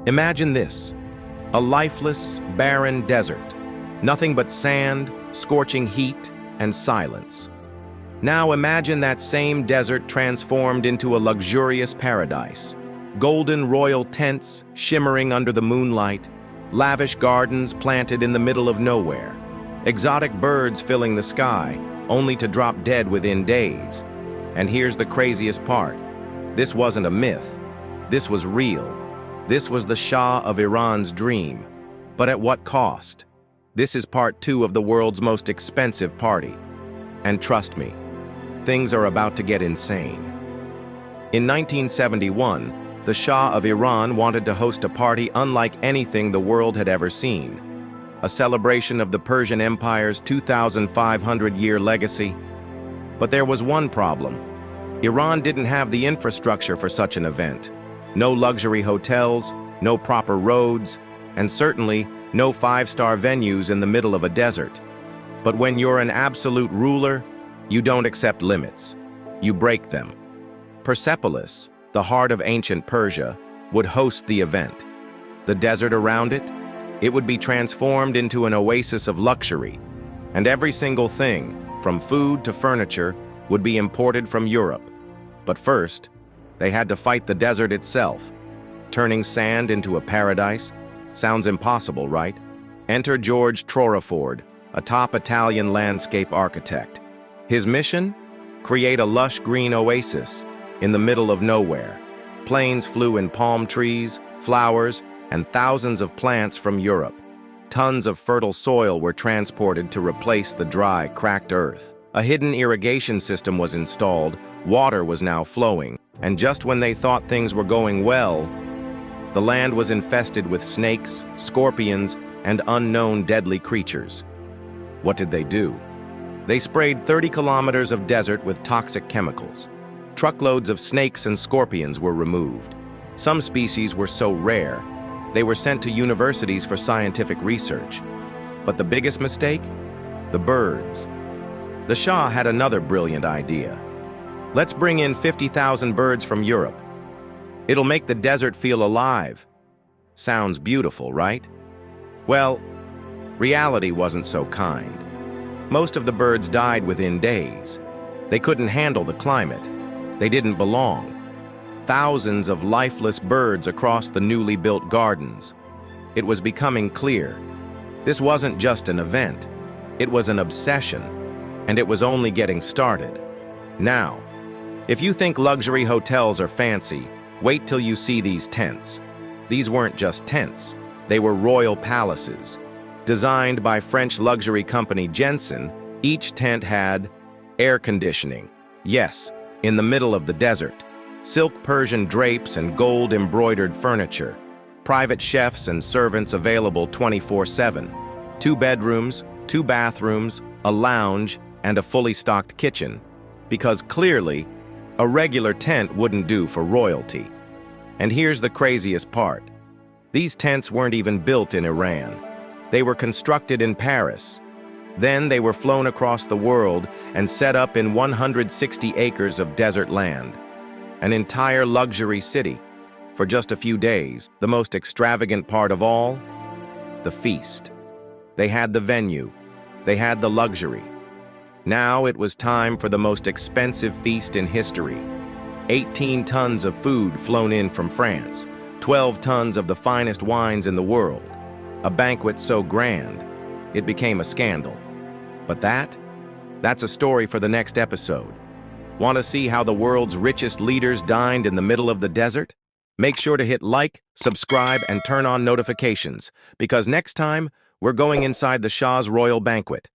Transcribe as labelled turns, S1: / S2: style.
S1: Imagine this, a lifeless, barren desert, nothing but sand, scorching heat, and silence. Now imagine that same desert transformed into a luxurious paradise. Golden royal tents shimmering under the moonlight, lavish gardens planted in the middle of nowhere, exotic birds filling the sky, only to drop dead within days. And here's the craziest part. This wasn't a myth. This was real. This was the Shah of Iran's dream. But at what cost? This is part 2 of the world's most expensive party. And trust me, things are about to get insane. In 1971, the Shah of Iran wanted to host a party unlike anything the world had ever seen. A celebration of the Persian Empire's 2,500-year legacy. But there was one problem. Iran didn't have the infrastructure for such an event. No luxury hotels, no proper roads, and certainly no 5-star venues in the middle of a desert. But when you're an absolute ruler, you don't accept limits. You break them. Persepolis, the heart of ancient Persia, would host the event. The desert around it, it would be transformed into an oasis of luxury, and every single thing, from food to furniture, would be imported from Europe. But first, they had to fight the desert itself. Turning sand into a paradise sounds impossible, right? Enter George Troreford, a top Italian landscape architect. His mission? Create a lush green oasis in the middle of nowhere. Planes flew in palm trees, flowers, and thousands of plants from Europe. Tons of fertile soil were transported to replace the dry, cracked earth. A hidden irrigation system was installed, water was now flowing, and just when they thought things were going well, the land was infested with snakes, scorpions, and unknown deadly creatures. What did they do? They sprayed 30 kilometers of desert with toxic chemicals. Truckloads of snakes and scorpions were removed. Some species were so rare, they were sent to universities for scientific research. But the biggest mistake? The birds. The Shah had another brilliant idea. Let's bring in 50,000 birds from Europe. It'll make the desert feel alive. Sounds beautiful, right? Well, reality wasn't so kind. Most of the birds died within days. They couldn't handle the climate. They didn't belong. Thousands of lifeless birds across the newly built gardens. It was becoming clear. This wasn't just an event. It was an obsession, and it was only getting started. Now, if you think luxury hotels are fancy, wait till you see these tents. These weren't just tents. They were royal palaces. Designed by French luxury company Jensen, each tent had air conditioning. Yes, in the middle of the desert. Silk Persian drapes and gold-embroidered furniture. Private chefs and servants available 24/7. 2 bedrooms, 2 bathrooms, a lounge, and a fully stocked kitchen. Because clearly, a regular tent wouldn't do for royalty. And here's the craziest part. These tents weren't even built in Iran. They were constructed in Paris. Then they were flown across the world and set up in 160 acres of desert land. An entire luxury city. For just a few days, the most extravagant part of all, the feast. They had the venue. They had the luxury. Now it was time for the most expensive feast in history. 18 tons of food flown in from France, 12 tons of the finest wines in the world. A banquet so grand, it became a scandal. But that's a story for the next episode. Want to see how the world's richest leaders dined in the middle of the desert? Make sure to hit like, subscribe, and turn on notifications, because next time, we're going inside the Shah's royal banquet.